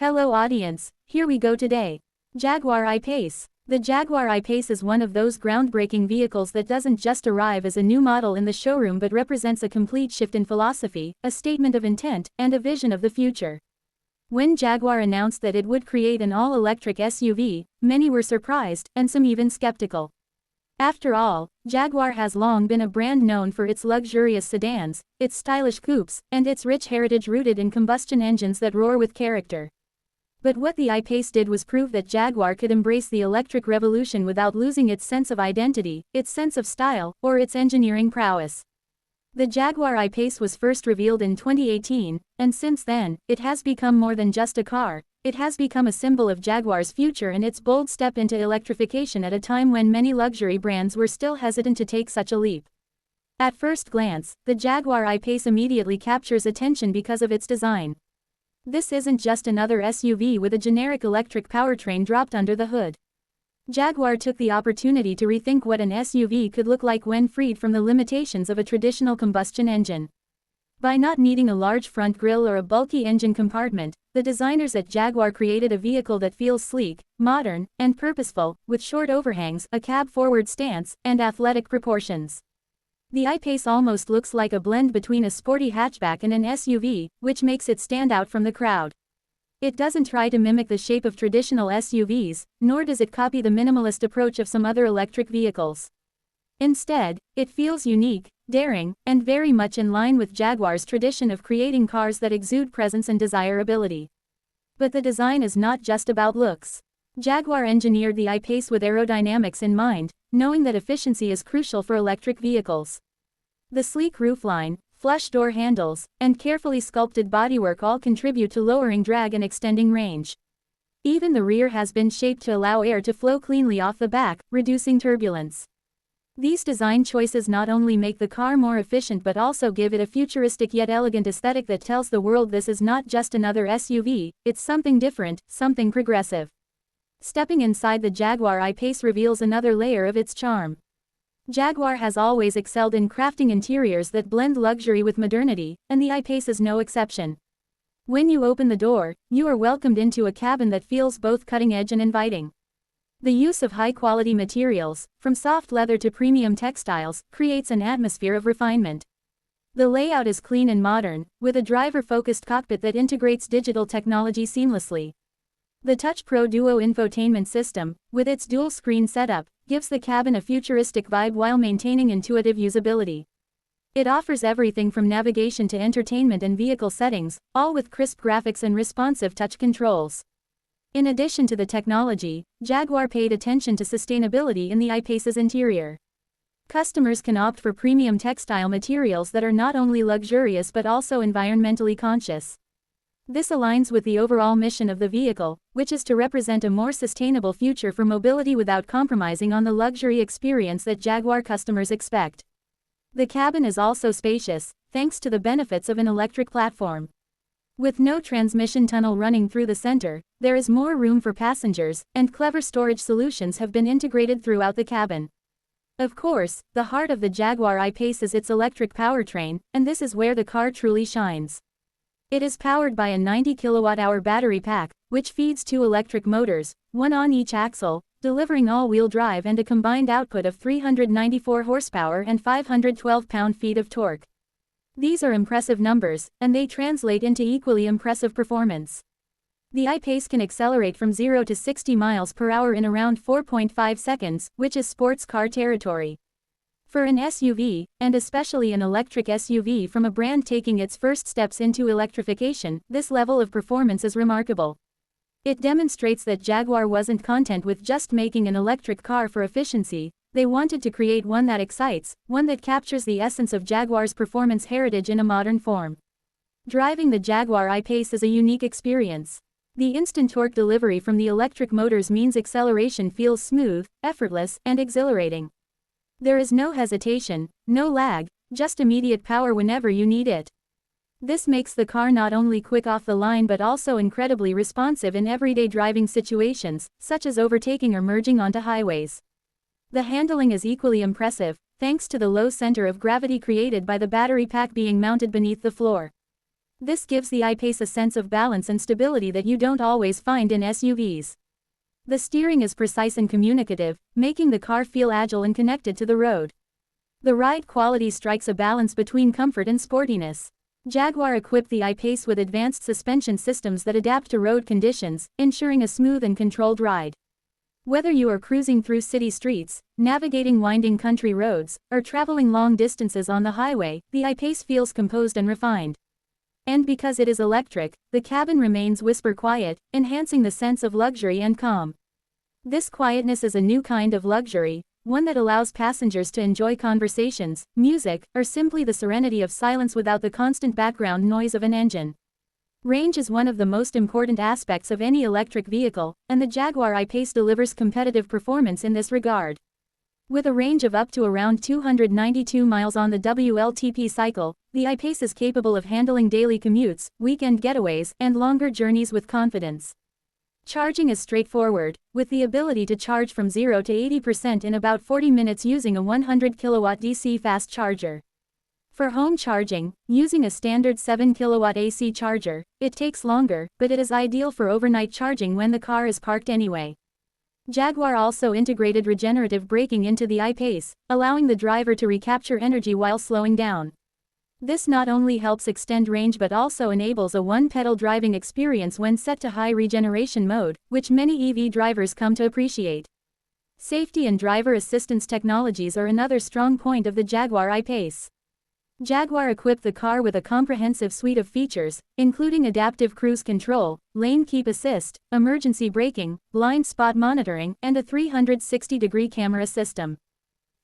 Hello audience, here we go today. Jaguar I-Pace. The Jaguar I-Pace is one of those groundbreaking vehicles that doesn't just arrive as a new model in the showroom but represents a complete shift in philosophy, a statement of intent, and a vision of the future. When Jaguar announced that it would create an all-electric SUV, many were surprised, and some even skeptical. After all, Jaguar has long been a brand known for its luxurious sedans, its stylish coupes, and its rich heritage rooted in combustion engines that roar with character. But what the I-Pace did was prove that Jaguar could embrace the electric revolution without losing its sense of identity, its sense of style, or its engineering prowess. The Jaguar I-Pace was first revealed in 2018, and since then, it has become more than just a car. It has become a symbol of Jaguar's future and its bold step into electrification at a time when many luxury brands were still hesitant to take such a leap. At first glance, the Jaguar I-Pace immediately captures attention because of its design. This isn't just another SUV with a generic electric powertrain dropped under the hood. Jaguar took the opportunity to rethink what an SUV could look like when freed from the limitations of a traditional combustion engine. By not needing a large front grille or a bulky engine compartment, the designers at Jaguar created a vehicle that feels sleek, modern, and purposeful, with short overhangs, a cab-forward stance, and athletic proportions. The I-Pace almost looks like a blend between a sporty hatchback and an SUV, which makes it stand out from the crowd. It doesn't try to mimic the shape of traditional SUVs, nor does it copy the minimalist approach of some other electric vehicles. Instead, it feels unique, daring, and very much in line with Jaguar's tradition of creating cars that exude presence and desirability. But the design is not just about looks. Jaguar engineered the I-Pace with aerodynamics in mind, knowing that efficiency is crucial for electric vehicles. The sleek roofline, flush door handles, and carefully sculpted bodywork all contribute to lowering drag and extending range. Even the rear has been shaped to allow air to flow cleanly off the back, reducing turbulence. These design choices not only make the car more efficient but also give it a futuristic yet elegant aesthetic that tells the world this is not just another SUV, it's something different, something progressive. Stepping inside the Jaguar I-Pace reveals another layer of its charm. Jaguar has always excelled in crafting interiors that blend luxury with modernity, and the I-Pace is no exception. When you open the door, you are welcomed into a cabin that feels both cutting-edge and inviting. The use of high-quality materials, from soft leather to premium textiles, creates an atmosphere of refinement. The layout is clean and modern, with a driver-focused cockpit that integrates digital technology seamlessly. The Touch Pro Duo infotainment system, with its dual-screen setup, gives the cabin a futuristic vibe while maintaining intuitive usability. It offers everything from navigation to entertainment and vehicle settings, all with crisp graphics and responsive touch controls. In addition to the technology, Jaguar paid attention to sustainability in the I-Pace's interior. Customers can opt for premium textile materials that are not only luxurious but also environmentally conscious. This aligns with the overall mission of the vehicle, which is to represent a more sustainable future for mobility without compromising on the luxury experience that Jaguar customers expect. The cabin is also spacious, thanks to the benefits of an electric platform. With no transmission tunnel running through the center, there is more room for passengers, and clever storage solutions have been integrated throughout the cabin. Of course, the heart of the Jaguar I-Pace is its electric powertrain, and this is where the car truly shines. It is powered by a 90 kWh battery pack, which feeds two electric motors, one on each axle, delivering all-wheel drive and a combined output of 394 horsepower and 512 pound-feet of torque. These are impressive numbers, and they translate into equally impressive performance. The I-Pace can accelerate from 0 to 60 miles per hour in around 4.5 seconds, which is sports car territory. For an SUV, and especially an electric SUV from a brand taking its first steps into electrification, this level of performance is remarkable. It demonstrates that Jaguar wasn't content with just making an electric car for efficiency. They wanted to create one that excites, one that captures the essence of Jaguar's performance heritage in a modern form. Driving the Jaguar I-Pace is a unique experience. The instant torque delivery from the electric motors means acceleration feels smooth, effortless, and exhilarating. There is no hesitation, no lag, just immediate power whenever you need it. This makes the car not only quick off the line but also incredibly responsive in everyday driving situations, such as overtaking or merging onto highways. The handling is equally impressive, thanks to the low center of gravity created by the battery pack being mounted beneath the floor. This gives the I-Pace a sense of balance and stability that you don't always find in SUVs. The steering is precise and communicative, making the car feel agile and connected to the road. The ride quality strikes a balance between comfort and sportiness. Jaguar equipped the I-Pace with advanced suspension systems that adapt to road conditions, ensuring a smooth and controlled ride. Whether you are cruising through city streets, navigating winding country roads, or traveling long distances on the highway, the I-Pace feels composed and refined. And because it is electric, the cabin remains whisper quiet, enhancing the sense of luxury and calm. This quietness is a new kind of luxury, one that allows passengers to enjoy conversations, music, or simply the serenity of silence without the constant background noise of an engine. Range is one of the most important aspects of any electric vehicle, and the Jaguar I-Pace delivers competitive performance in this regard. With a range of up to around 292 miles on the WLTP cycle, the I-Pace is capable of handling daily commutes, weekend getaways, and longer journeys with confidence. Charging is straightforward, with the ability to charge from 0 to 80% in about 40 minutes using a 100 kW DC fast charger. For home charging, using a standard 7 kW AC charger, it takes longer, but it is ideal for overnight charging when the car is parked anyway. Jaguar also integrated regenerative braking into the I-Pace, allowing the driver to recapture energy while slowing down. This not only helps extend range but also enables a one-pedal driving experience when set to high regeneration mode, which many EV drivers come to appreciate. Safety and driver assistance technologies are another strong point of the Jaguar I-Pace. Jaguar equipped the car with a comprehensive suite of features, including adaptive cruise control, lane keep assist, emergency braking, blind spot monitoring, and a 360-degree camera system.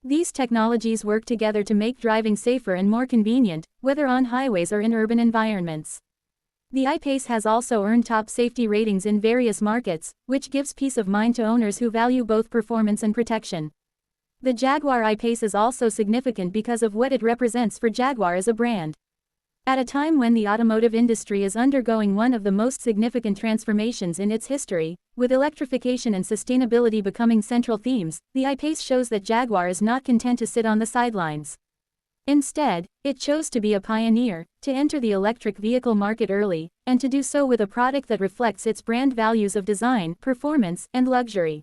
These technologies work together to make driving safer and more convenient, whether on highways or in urban environments. The I-Pace has also earned top safety ratings in various markets, which gives peace of mind to owners who value both performance and protection. The Jaguar I-Pace is also significant because of what it represents for Jaguar as a brand. At a time when the automotive industry is undergoing one of the most significant transformations in its history, with electrification and sustainability becoming central themes, the I-Pace shows that Jaguar is not content to sit on the sidelines. Instead, it chose to be a pioneer, to enter the electric vehicle market early, and to do so with a product that reflects its brand values of design, performance, and luxury.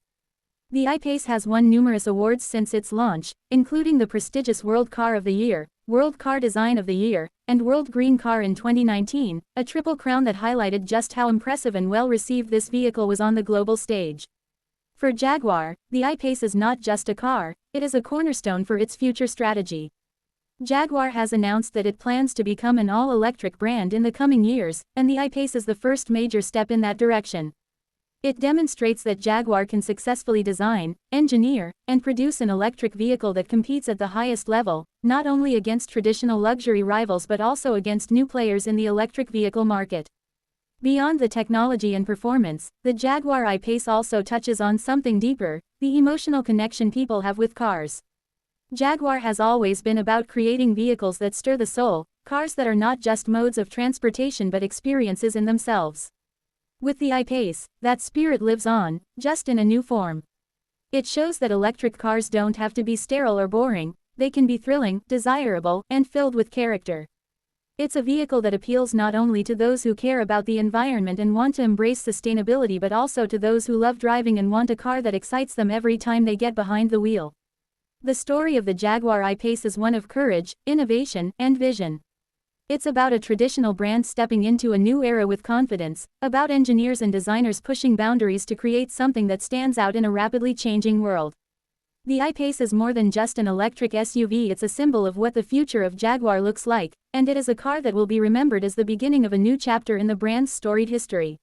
The I-Pace has won numerous awards since its launch, including the prestigious World Car of the Year, World Car Design of the Year, and World Green Car in 2019, a triple crown that highlighted just how impressive and well-received this vehicle was on the global stage. For Jaguar, the I-Pace is not just a car, it is a cornerstone for its future strategy. Jaguar has announced that it plans to become an all-electric brand in the coming years, and the I-Pace is the first major step in that direction. It demonstrates that Jaguar can successfully design, engineer, and produce an electric vehicle that competes at the highest level, not only against traditional luxury rivals but also against new players in the electric vehicle market. Beyond the technology and performance, the Jaguar I-Pace also touches on something deeper, the emotional connection people have with cars. Jaguar has always been about creating vehicles that stir the soul, cars that are not just modes of transportation but experiences in themselves. With the I-Pace, that spirit lives on, just in a new form. It shows that electric cars don't have to be sterile or boring, they can be thrilling, desirable, and filled with character. It's a vehicle that appeals not only to those who care about the environment and want to embrace sustainability but also to those who love driving and want a car that excites them every time they get behind the wheel. The story of the Jaguar I-Pace is one of courage, innovation, and vision. It's about a traditional brand stepping into a new era with confidence, about engineers and designers pushing boundaries to create something that stands out in a rapidly changing world. The I-Pace is more than just an electric SUV, it's a symbol of what the future of Jaguar looks like, and it is a car that will be remembered as the beginning of a new chapter in the brand's storied history.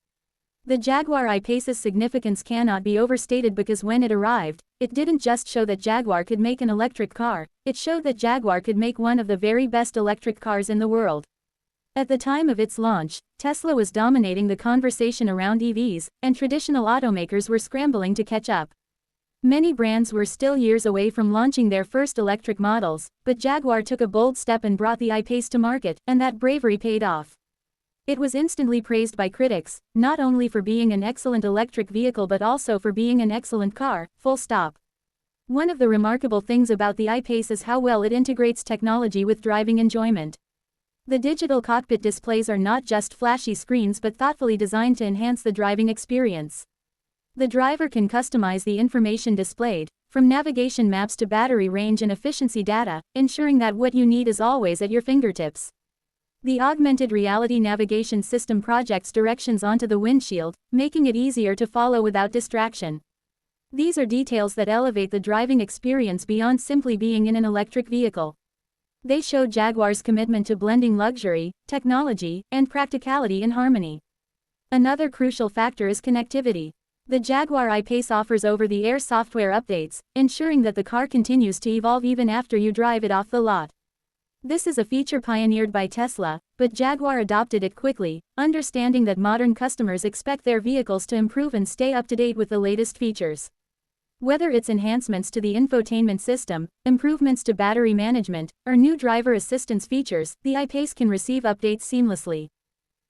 The Jaguar I-Pace's significance cannot be overstated because when it arrived, it didn't just show that Jaguar could make an electric car, it showed that Jaguar could make one of the very best electric cars in the world. At the time of its launch, Tesla was dominating the conversation around EVs, and traditional automakers were scrambling to catch up. Many brands were still years away from launching their first electric models, but Jaguar took a bold step and brought the I-Pace to market, and that bravery paid off. It was instantly praised by critics, not only for being an excellent electric vehicle but also for being an excellent car, full stop. One of the remarkable things about the I-Pace is how well it integrates technology with driving enjoyment. The digital cockpit displays are not just flashy screens but thoughtfully designed to enhance the driving experience. The driver can customize the information displayed, from navigation maps to battery range and efficiency data, ensuring that what you need is always at your fingertips. The augmented reality navigation system projects directions onto the windshield, making it easier to follow without distraction. These are details that elevate the driving experience beyond simply being in an electric vehicle. They show Jaguar's commitment to blending luxury, technology, and practicality in harmony. Another crucial factor is connectivity. The Jaguar I-Pace offers over-the-air software updates, ensuring that the car continues to evolve even after you drive it off the lot. This is a feature pioneered by Tesla, but Jaguar adopted it quickly, understanding that modern customers expect their vehicles to improve and stay up to date with the latest features. Whether it's enhancements to the infotainment system, improvements to battery management, or new driver assistance features, the I-Pace can receive updates seamlessly.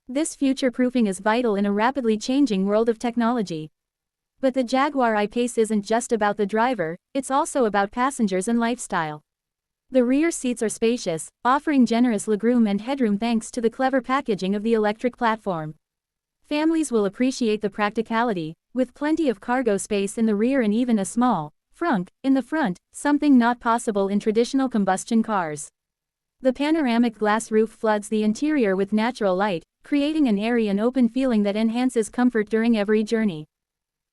This future-proofing is vital in a rapidly changing world of technology. But the Jaguar I-Pace isn't just about the driver, it's also about passengers and lifestyle. The rear seats are spacious, offering generous legroom and headroom thanks to the clever packaging of the electric platform. Families will appreciate the practicality, with plenty of cargo space in the rear and even a small frunk in the front, something not possible in traditional combustion cars. The panoramic glass roof floods the interior with natural light, creating an airy and open feeling that enhances comfort during every journey.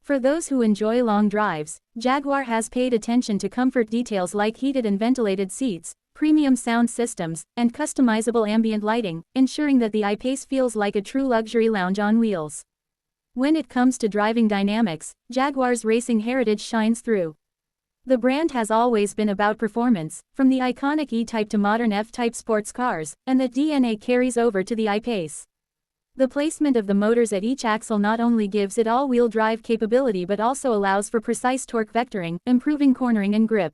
For those who enjoy long drives, Jaguar has paid attention to comfort details like heated and ventilated seats, premium sound systems, and customizable ambient lighting, ensuring that the I-Pace feels like a true luxury lounge on wheels. When it comes to driving dynamics, Jaguar's racing heritage shines through. The brand has always been about performance, from the iconic E-Type to modern F-Type sports cars, and that DNA carries over to the I-Pace. The placement of the motors at each axle not only gives it all-wheel drive capability but also allows for precise torque vectoring, improving cornering and grip.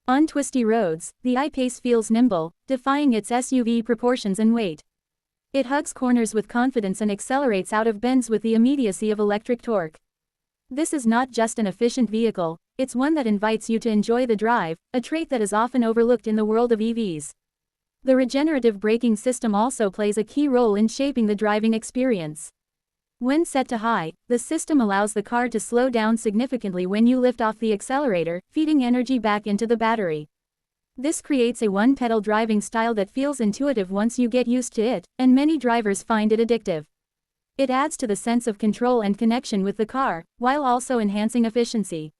On twisty roads, the I-Pace feels nimble, defying its SUV proportions and weight. It hugs corners with confidence and accelerates out of bends with the immediacy of electric torque. This is not just an efficient vehicle, it's one that invites you to enjoy the drive, a trait that is often overlooked in the world of EVs. The regenerative braking system also plays a key role in shaping the driving experience. When set to high, the system allows the car to slow down significantly when you lift off the accelerator, feeding energy back into the battery. This creates a one-pedal driving style that feels intuitive once you get used to it, and many drivers find it addictive. It adds to the sense of control and connection with the car, while also enhancing efficiency.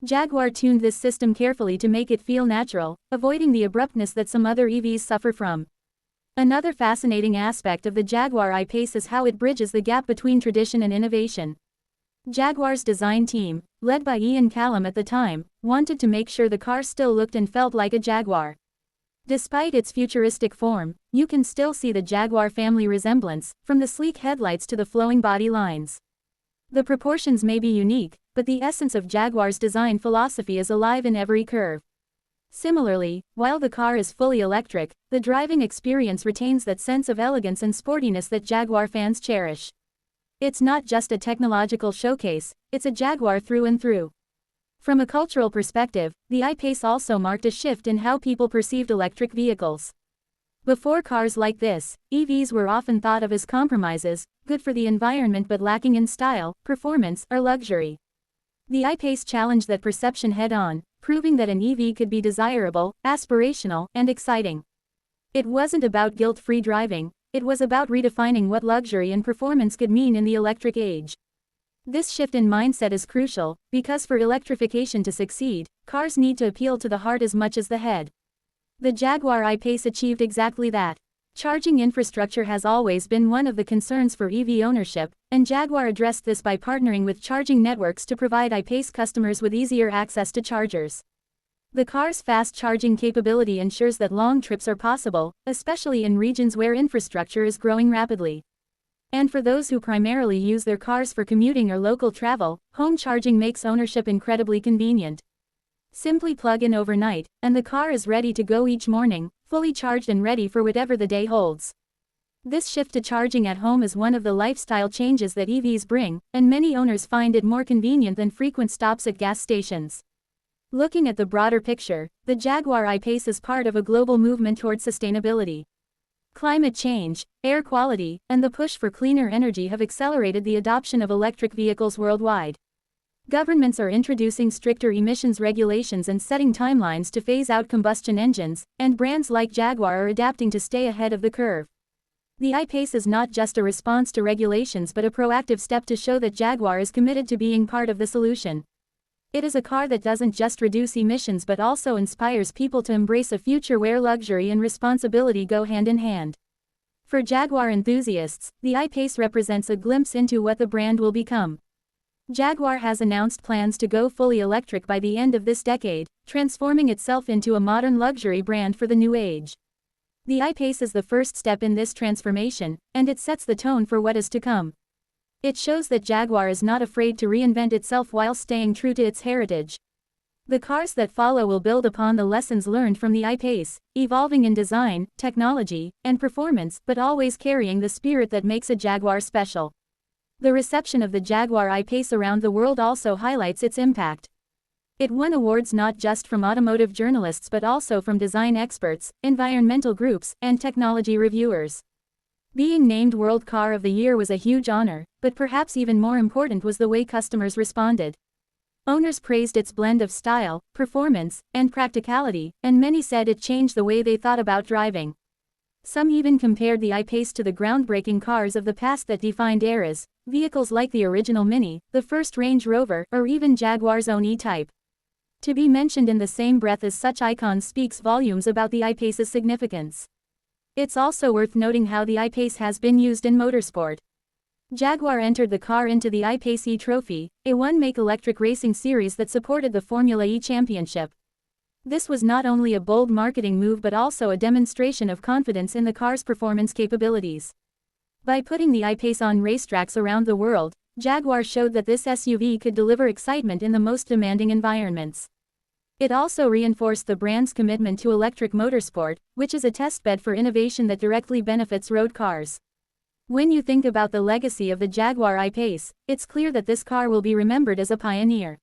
Jaguar tuned this system carefully to make it feel natural, avoiding the abruptness that some other EVs suffer from. Another fascinating aspect of the Jaguar I-Pace is how it bridges the gap between tradition and innovation. Jaguar's design team, led by Ian Callum at the time, wanted to make sure the car still looked and felt like a Jaguar. Despite its futuristic form, you can still see the Jaguar family resemblance, from the sleek headlights to the flowing body lines. The proportions may be unique, but the essence of Jaguar's design philosophy is alive in every curve. Similarly, while the car is fully electric, the driving experience retains that sense of elegance and sportiness that Jaguar fans cherish. It's not just a technological showcase, it's a Jaguar through and through. From a cultural perspective, the I-Pace also marked a shift in how people perceived electric vehicles. Before cars like this, EVs were often thought of as compromises, good for the environment but lacking in style, performance, or luxury. The I-Pace challenged that perception head-on, proving that an EV could be desirable, aspirational, and exciting. It wasn't about guilt-free driving, it was about redefining what luxury and performance could mean in the electric age. This shift in mindset is crucial, because for electrification to succeed, cars need to appeal to the heart as much as the head. The Jaguar I-Pace achieved exactly that. Charging infrastructure has always been one of the concerns for EV ownership, and Jaguar addressed this by partnering with charging networks to provide I-Pace customers with easier access to chargers. The car's fast charging capability ensures that long trips are possible, especially in regions where infrastructure is growing rapidly. And for those who primarily use their cars for commuting or local travel, home charging makes ownership incredibly convenient. Simply plug in overnight, and the car is ready to go each morning, fully charged and ready for whatever the day holds. This shift to charging at home is one of the lifestyle changes that EVs bring, and many owners find it more convenient than frequent stops at gas stations. Looking at the broader picture, the Jaguar I-Pace is part of a global movement towards sustainability. Climate change, air quality, and the push for cleaner energy have accelerated the adoption of electric vehicles worldwide. Governments are introducing stricter emissions regulations and setting timelines to phase out combustion engines, and brands like Jaguar are adapting to stay ahead of the curve. The I-Pace is not just a response to regulations but a proactive step to show that Jaguar is committed to being part of the solution. It is a car that doesn't just reduce emissions but also inspires people to embrace a future where luxury and responsibility go hand in hand. For Jaguar enthusiasts, the I-Pace represents a glimpse into what the brand will become. Jaguar has announced plans to go fully electric by the end of this decade, transforming itself into a modern luxury brand for the new age. The I-Pace is the first step in this transformation, and it sets the tone for what is to come. It shows that Jaguar is not afraid to reinvent itself while staying true to its heritage. The cars that follow will build upon the lessons learned from the I-Pace, evolving in design, technology, and performance, but always carrying the spirit that makes a Jaguar special. The reception of the Jaguar I-Pace around the world also highlights its impact. It won awards not just from automotive journalists but also from design experts, environmental groups, and technology reviewers. Being named World Car of the Year was a huge honor, but perhaps even more important was the way customers responded. Owners praised its blend of style, performance, and practicality, and many said it changed the way they thought about driving. Some even compared the I-Pace to the groundbreaking cars of the past that defined eras, vehicles like the original Mini, the first Range Rover, or even Jaguar's own E-Type. To be mentioned in the same breath as such icons speaks volumes about the I-Pace's significance. It's also worth noting how the I-Pace has been used in motorsport. Jaguar entered the car into the I-Pace E-Trophy, a one-make electric racing series that supported the Formula E Championship. This was not only a bold marketing move but also a demonstration of confidence in the car's performance capabilities. By putting the I-Pace on racetracks around the world, Jaguar showed that this SUV could deliver excitement in the most demanding environments. It also reinforced the brand's commitment to electric motorsport, which is a testbed for innovation that directly benefits road cars. When you think about the legacy of the Jaguar I-Pace, it's clear that this car will be remembered as a pioneer.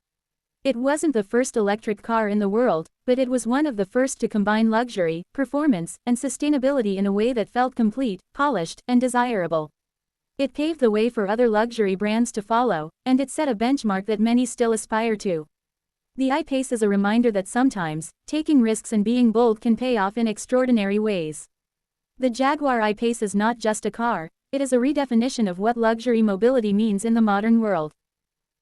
It wasn't the first electric car in the world, but it was one of the first to combine luxury, performance, and sustainability in a way that felt complete, polished, and desirable. It paved the way for other luxury brands to follow, and it set a benchmark that many still aspire to. The I-Pace is a reminder that sometimes, taking risks and being bold can pay off in extraordinary ways. The Jaguar I-Pace is not just a car, it is a redefinition of what luxury mobility means in the modern world.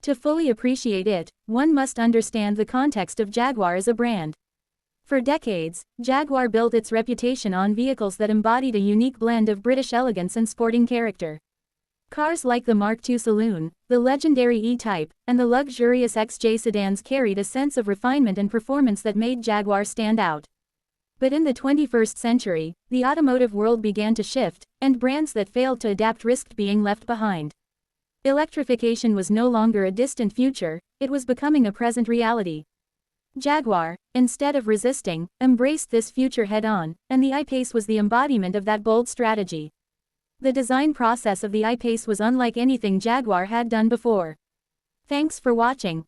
To fully appreciate it, one must understand the context of Jaguar as a brand. For decades, Jaguar built its reputation on vehicles that embodied a unique blend of British elegance and sporting character. Cars like the Mark II Saloon, the legendary E-Type, and the luxurious XJ sedans carried a sense of refinement and performance that made Jaguar stand out. But in the 21st century, the automotive world began to shift, and brands that failed to adapt risked being left behind. Electrification was no longer a distant future, it was becoming a present reality. Jaguar, instead of resisting, embraced this future head-on, and the I-Pace was the embodiment of that bold strategy. The design process of the I-Pace was unlike anything Jaguar had done before. Thanks for watching.